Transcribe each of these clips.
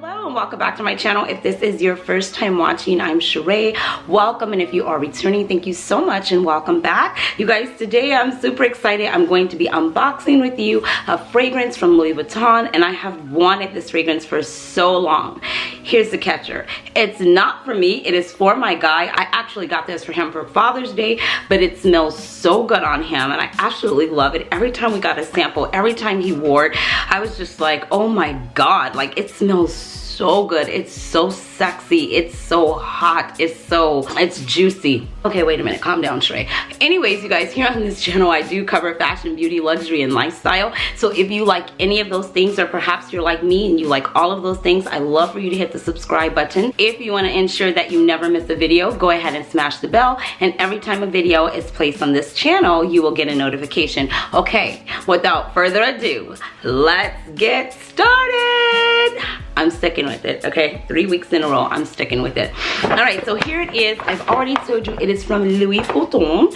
Hello and welcome back to my channel. If this is your first time watching, I'm Cheraye. Welcome, and if you are returning, thank you so much and welcome back. You guys, today I'm super excited. I'm going to be unboxing with you a fragrance from Louis Vuitton, and I have wanted this fragrance for so long. Here's the catcher. It's not for me, it is for my guy. I actually got this for him for Father's Day, but it smells so good on him and I absolutely love it. Every time we got a sample, every time he wore it, I was just like, oh my God, like it smells so good. It's so sexy. It's so hot. It's juicy. Okay, wait a minute. Calm down, Cheraye. Anyways, you guys, here on this channel, I do cover fashion, beauty, luxury, and lifestyle. So if you like any of those things, or perhaps you're like me and you like all of those things, I love for you to hit the subscribe button. If you want to ensure that you never miss a video, go ahead and smash the bell. And every time a video is placed on this channel, you will get a notification. Okay, without further ado, let's get started. I'm sticking with it, okay? 3 weeks in a row, I'm sticking with it. All right, so here it is. I've already told you it is from Louis Vuitton,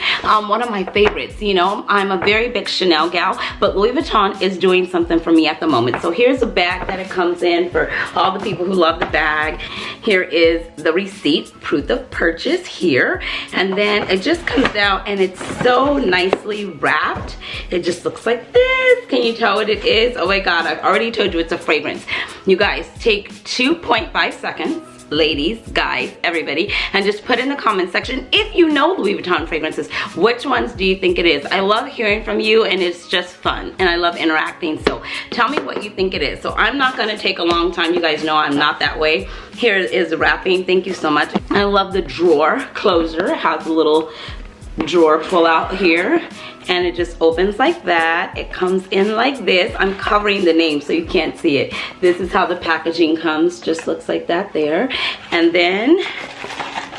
one of my favorites. You know, I'm a very big Chanel gal, but Louis Vuitton is doing something for me at the moment. So here's a bag that it comes in for all the people who love the bag. Here is the receipt, proof of purchase here. And then it just comes out and it's so nicely wrapped. It just looks like this. Can you tell what it is? Oh my God, I've already told you it's a fragrance. You guys, take 2.5 seconds, ladies, guys, everybody, and just put in the comment section if you know Louis Vuitton fragrances. Which ones do you think it is? I love hearing from you and it's just fun and I love interacting. So tell me what you think it is. So I'm not going to take a long time. You guys know I'm not that way. Here is the wrapping. Thank you so much. I love the drawer closer. It has a little drawer pull out here. And it just opens like that. It comes in like this. I'm covering the name so you can't see it. This is how the packaging comes. Just looks like that there. And then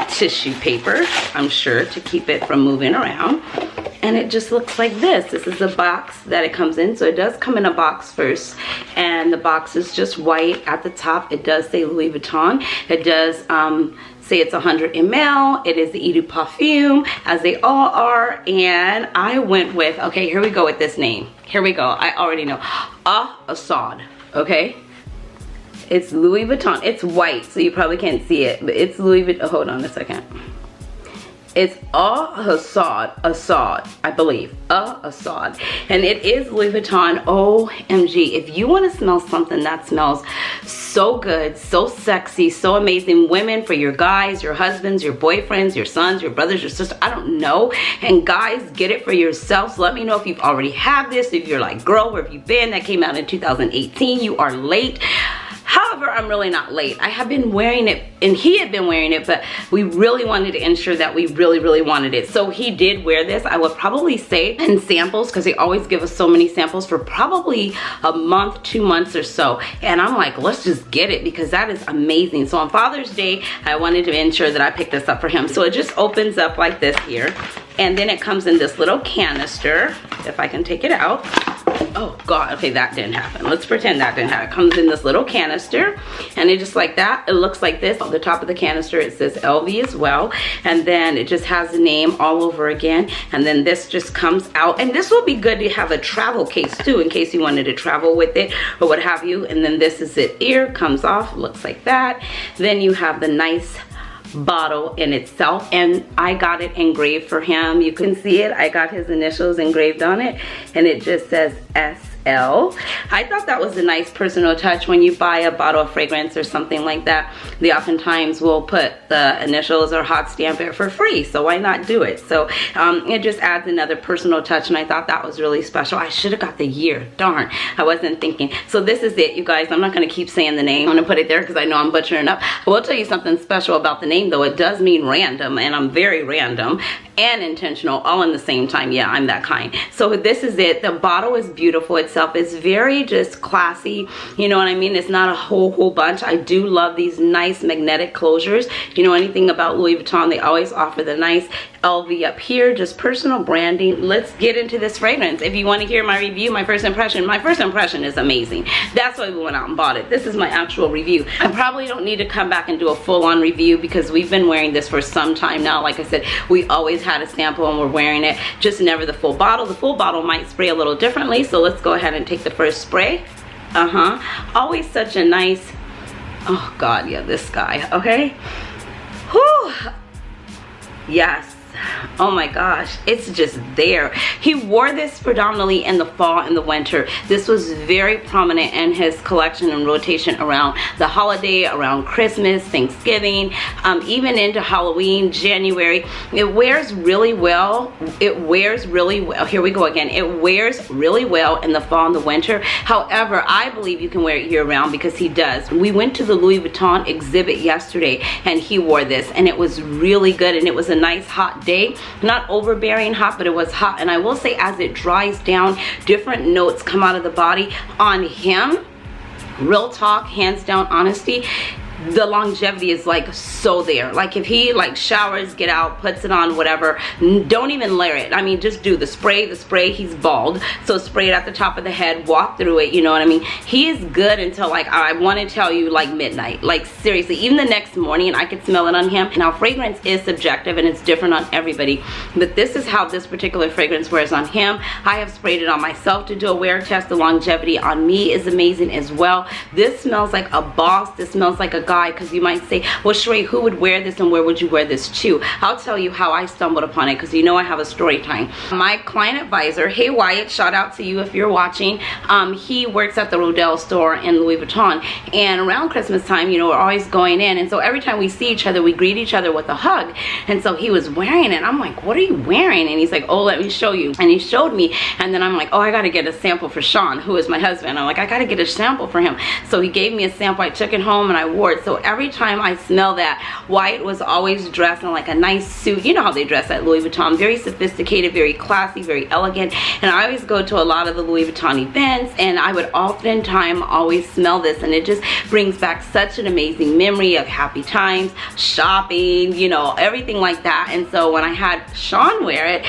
tissue paper, I'm sure, to keep it from moving around. And it just looks like this. This is the box that it comes in. So it does come in a box first. And the box is just white at the top. It does say Louis Vuitton. It does say it's 100 ml. It is the Eau de Parfum, as they all are. And I went with, okay, here we go with this name. Here we go. I already know. Assad, okay? It's Louis Vuitton. It's white, so you probably can't see it, but it's Louis Vuitton. Hold on a second. It's Assad, I believe. Assad. And it is Louis Vuitton. OMG. If you want to smell something that smells so good, so sexy, so amazing, women, for your guys, your husbands, your boyfriends, your sons, your brothers, your sisters, I don't know. And guys, get it for yourselves. Let me know if you've already had this. If you're like, girl, where have you been? That came out in 2018. You are late. However, I'm really not late. I have been wearing it, and he had been wearing it, but we really wanted to ensure that we really wanted it. So he did wear this, I would probably say, in samples, because they always give us so many samples, for probably a month, 2 months or so. And I'm like, let's just get it, because that is amazing. So on Father's Day, I wanted to ensure that I picked this up for him. So it just opens up like this here. And then it comes in this little canister, if I can take it out. Oh God, okay, that didn't happen. Let's pretend that didn't happen. It comes in this little canister, and it just like that. It looks like this. On the top of the canister, it says LV as well. And then it just has the name all over again. And then this just comes out. And this will be good to have a travel case too, in case you wanted to travel with it or what have you. And then this is it here, comes off, looks like that. Then you have the nice bottle in itself, and I got it engraved for him. You can see it. I got his initials engraved on it, and it just says SL. I thought that was a nice personal touch. When you buy a bottle of fragrance or something like that, they oftentimes will put the initials or hot stamp it for free, so why not do it? So it just adds another personal touch, and I thought that was really special. I should have got the year. Darn, I wasn't thinking. So this is it, you guys. I'm not going to keep saying the name. I'm going to put it there because I know I'm butchering up. I will tell you something special about the name, though. It does mean random, and I'm very random and intentional all in the same time. Yeah, I'm that kind. So this is it. The bottle is beautiful itself. It's very just classy. You know what I mean? It's not a whole bunch. I do love these nice magnetic closures. You know anything about Louis Vuitton, they always offer the nice LV up here, just personal branding. Let's get into this fragrance. If you want to hear my review, my first impression is amazing. That's why we went out and bought it. This is my actual review. I probably don't need to come back and do a full-on review because we've been wearing this for some time now. Like I said, we always had a sample and we're wearing it, just never the full bottle. The full bottle might spray a little differently, so let's go ahead and take the first spray. Always such a nice Oh God, yeah, this guy, okay? Whew. Yes. Oh my gosh, it's just there. He wore this predominantly in the fall and the winter. This was very prominent in his collection and rotation around the holiday, around Christmas, Thanksgiving, even into Halloween, January. It wears really well. It wears really well. Here we go again. It wears really well in the fall and the winter. However, I believe you can wear it year round because he does. We went to the Louis Vuitton exhibit yesterday and he wore this and it was really good, and it was a nice hot day. Not overbearing hot, but it was hot. And I will say, as it dries down, different notes come out of the body on him. Real talk, hands down honesty, the longevity is like so there. Like if he like showers, get out, puts it on, whatever, don't even layer it. I mean, just do the spray. He's bald, so spray it at the top of the head, walk through it, you know what I mean? He is good until, like, I want to tell you, like midnight. Like seriously, even the next morning I could smell it on him. Now fragrance is subjective and it's different on everybody, but this is how this particular fragrance wears on him. I have sprayed it on myself to do a wear test. The longevity on me is amazing as well. This smells like a boss. This smells like a guy, because you might say, well, Cheraye, who would wear this and where would you wear this to? I'll tell you how I stumbled upon it, because you know I have a story time. My client advisor, hey Wyatt, shout out to you if you're watching. He works at the Rodale store in Louis Vuitton, and around Christmas time, you know, we're always going in, and so every time we see each other, we greet each other with a hug. And so he was wearing it. I'm like, what are you wearing? And he's like, oh, let me show you. And he showed me, and then I'm like, oh, I gotta get a sample for Sean, who is my husband. I'm like, I gotta get a sample for him. So he gave me a sample. I took it home and I wore it. So every time I smell that, Wyatt was always dressed in like a nice suit. You know how they dress at Louis Vuitton, very sophisticated, very classy, very elegant. And I always go to a lot of the Louis Vuitton events, and I would oftentimes always smell this, and it just brings back such an amazing memory of happy times, shopping, you know, everything like that. And so when I had Sean wear it,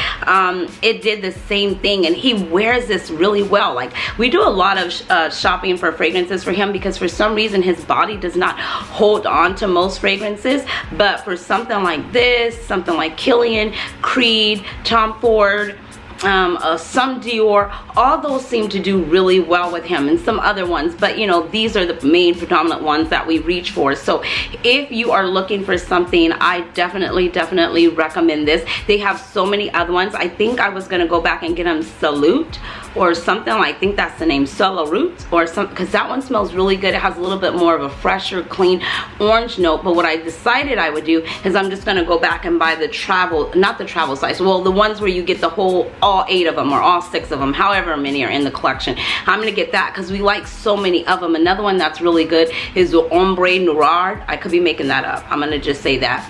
it did the same thing, and he wears this really well. Like, we do a lot of shopping for fragrances for him, because for some reason his body does not hold on to most fragrances, but for something like this, something like Killian, Creed, Tom Ford, some Dior, all those seem to do really well with him, and some other ones, but you know, these are the main predominant ones that we reach for. So if you are looking for something, I definitely recommend this. They have so many other ones. I think I was gonna go back and get him Salute or something. I think that's the name, Root or something, because that one smells really good. It has a little bit more of a fresher, clean orange note. But what I decided I would do is I'm just gonna go back and buy the travel, not the travel size, well, the ones where you get the whole, all 8 of them or all 6 of them, however many are in the collection. I'm gonna get that because we like so many of them. Another one that's really good is the Ombre Noir. I could be making that up, I'm gonna just say that.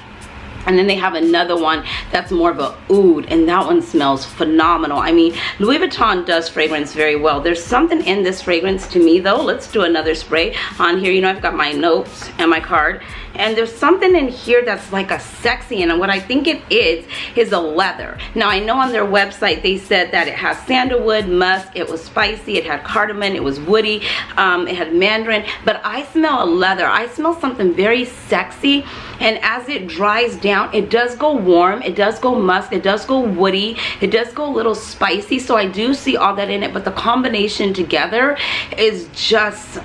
And then they have another one that's more of a oud, and that one smells phenomenal. I mean, Louis Vuitton does fragrance very well. There's something in this fragrance to me though. Let's do another spray on here. You know, I've got my notes and my card, and there's something in here that's like a sexy, and what I think it is a leather. Now I know on their website they said that it has sandalwood, musk, it was spicy, it had cardamom, it was woody, it had mandarin, but I smell a leather. I smell something very sexy, and as it dries down, it does go warm, it does go musk, it does go woody, it does go a little spicy. So I do see all that in it, but the combination together is just,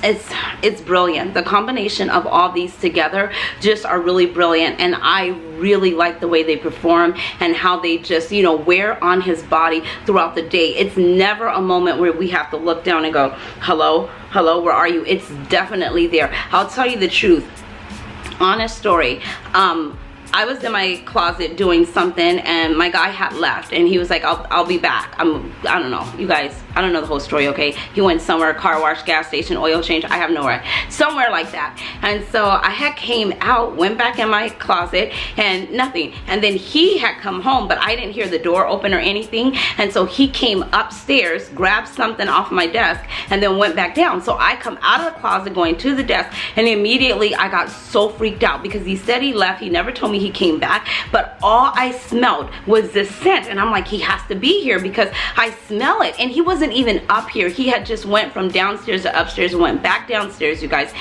it's brilliant. The combination of all these together just are really brilliant, and I really like the way they perform and how they just, you know, wear on his body throughout the day. It's never a moment where we have to look down and go, hello, where are you? It's definitely there. I'll tell you the truth, honest story. I was in my closet doing something, and my guy had left, and he was like, I'll be back. I don't know, you guys, I don't know the whole story, okay? He went somewhere, car wash, gas station, oil change, I have nowhere, somewhere like that. And so I had came out, went back in my closet, and nothing. And then he had come home, but I didn't hear the door open or anything. And so he came upstairs, grabbed something off my desk, and then went back down. So I come out of the closet, going to the desk, and immediately I got so freaked out, because he said he left. He never told me he came back, but all I smelled was this scent, and I'm like, he has to be here because I smell it. And he wasn't even up here. He had just went from downstairs to upstairs and went back downstairs, you guys,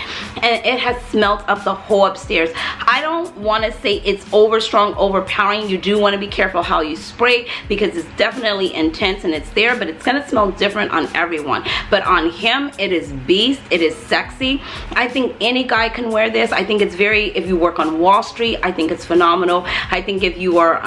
and it has smelled up the whole upstairs. I don't want to say it's over strong, overpowering. You do want to be careful how you spray because it's definitely intense and it's there, but it's going to smell different on everyone. But on him, it is beast. It is sexy. I think any guy can wear this. I think it's very, if you work on Wall Street, I think it's phenomenal. I think if you are,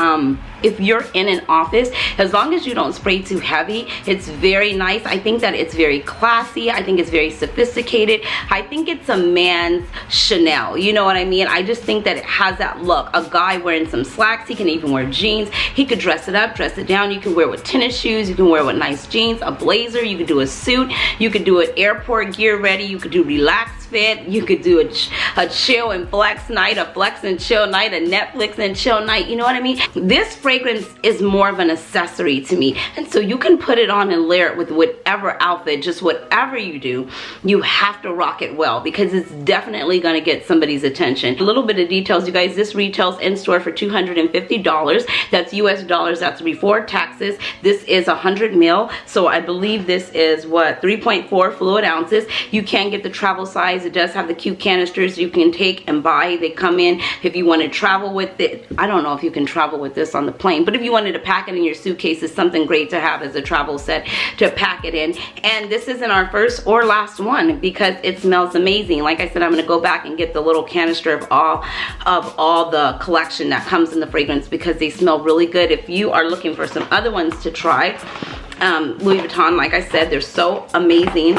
if you're in an office, as long as you don't spray too heavy, it's very nice. I think that it's very classy. I think it's very sophisticated. I think it's a man's Chanel. You know what I mean? I just think that it has that look. A guy wearing some slacks, he can even wear jeans. He could dress it up, dress it down. You can wear it with tennis shoes. You can wear it with nice jeans, a blazer. You could do a suit. You could do it airport gear ready. You could do relaxed fit. You could do a chill and flex night, a flex and chill night, a Netflix and chill night. You know what I mean? This fragrance is more of an accessory to me, and so you can put it on and layer it with whatever outfit. Just whatever you do, you have to rock it well because it's definitely going to get somebody's attention. A little bit of details, you guys. This retails in store for $250. That's US dollars. That's before taxes. This is 100 ml, so I believe this is what, 3.4 fluid ounces. You can get the travel size. It does have the cute canisters you can take and buy. They come in if you want to travel with it. I don't know if you can travel with this on the plane, but if you wanted to pack it in your suitcase, it's something great to have as a travel set to pack it in. And this isn't our first or last one because it smells amazing. Like I said, I'm going to go back and get the little canister of all the collection that comes in the fragrance because they smell really good. If you are looking for some other ones to try, Louis Vuitton, like I said, they're so amazing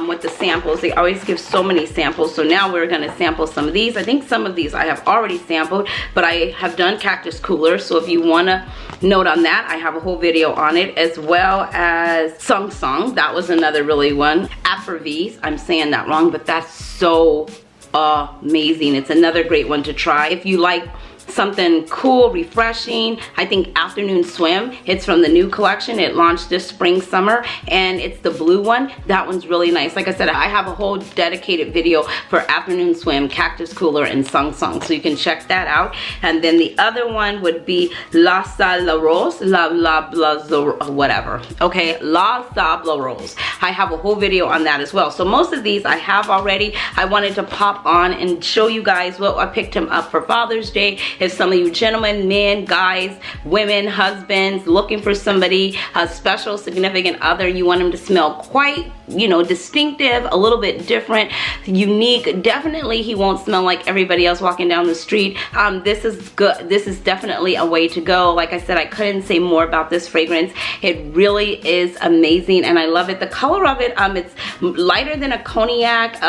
with the samples. They always give so many samples. So now we're going to sample some of these. I think some of these I have already sampled, but I have done Cactus Cooler. So if you want to note on that, I have a whole video on it, as well as Sung Sung. That was another really one. Apervies, I'm saying that wrong, but that's so amazing. It's another great one to try. If you like something cool, refreshing, I think Afternoon Swim. It's from the new collection. It launched this spring, summer, and it's the blue one. That one's really nice. Like I said, I have a whole dedicated video for Afternoon Swim, Cactus Cooler, and Sung Sung, so you can check that out. And then the other one would be La Sable Rose, whatever. Okay, La Sable Rose. I have a whole video on that as well. So most of these I have already. I wanted to pop on and show you guys what I picked him up for Father's Day. If some of you gentlemen, men, guys, women, husbands, looking for somebody, a special significant other, you want them to smell quite, you know, distinctive, a little bit different, unique. Definitely he won't smell like everybody else walking down the street. This is good. This is definitely a way to go. Like I said, I couldn't say more about this fragrance. It really is amazing and I love it. The color of it, it's lighter than a cognac.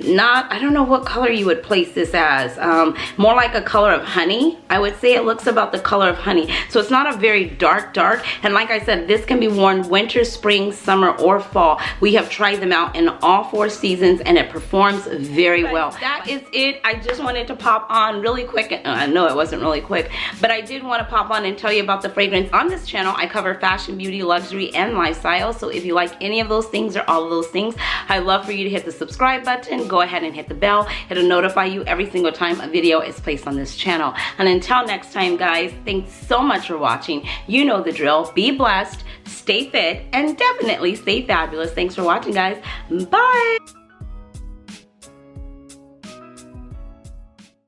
I don't know what color you would place this as. More like a color of honey. I would say it looks about the color of honey. So it's not a very dark. And like I said, this can be worn winter, spring, summer, or fall. We have tried them out in all 4 seasons and it performs very well. That is it. I just wanted to pop on really quick. I know it wasn't really quick, but I did want to pop on and tell you about the fragrance. On this channel, I cover fashion, beauty, luxury, and lifestyle. So if you like any of those things or all of those things, I'd love for you to hit the subscribe button. Go ahead and hit the bell. It'll notify you every single time a video is placed on this channel. And until next time, guys, thanks so much for watching. You know the drill. Be blessed, stay fit, and definitely stay fabulous. Thanks for watching, guys. Bye.